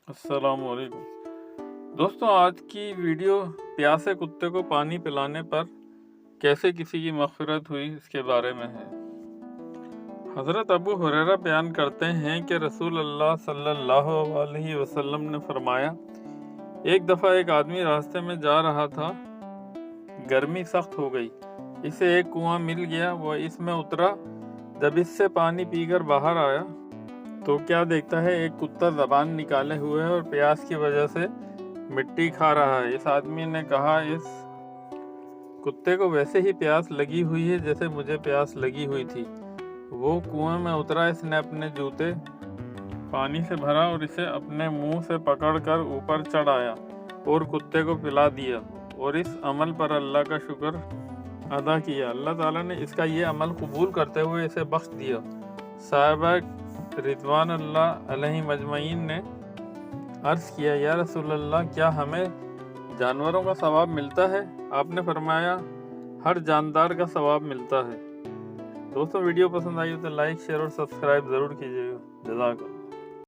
अस्सलाम वालेकुम दोस्तों, आज की वीडियो प्यासे कुत्ते को पानी पिलाने पर कैसे किसी की मग़फ़िरत हुई इसके बारे में है। हज़रत अबू हुरैरा बयान करते हैं कि रसूल अल्लाह सल्लल्लाहु अलैहि वसल्लम ने फरमाया, एक दफ़ा एक आदमी रास्ते में जा रहा था। गर्मी सख्त हो गई। इसे एक कुआं मिल गया। वह इसमें उतरा। जब इससे पानी पीकर बाहर आया तो क्या देखता है, एक कुत्ता ज़बान निकाले हुए है और प्यास की वजह से मिट्टी खा रहा है। इस आदमी ने कहा, इस कुत्ते को वैसे ही प्यास लगी हुई है जैसे मुझे प्यास लगी हुई थी। वो कुएं में उतरा। इसने अपने जूते पानी से भरा और इसे अपने मुंह से पकड़कर ऊपर चढ़ आया और कुत्ते को पिला दिया और इस अमल पर अल्लाह का शुक्र अदा किया। अल्लाह ताला ने इसका ये अमल कबूल करते हुए इसे बख्श दिया। साहिबा रिज़वान अल्लाह अलैहिम अजमईन ने अर्ज़ किया, या रसूल अल्लाह, क्या हमें जानवरों का सवाब मिलता है? आपने फरमाया, हर जानदार का सवाब मिलता है। दोस्तों, वीडियो पसंद आई हो तो लाइक, शेयर और सब्सक्राइब ज़रूर कीजिएगा। जज़ाकल्लाह।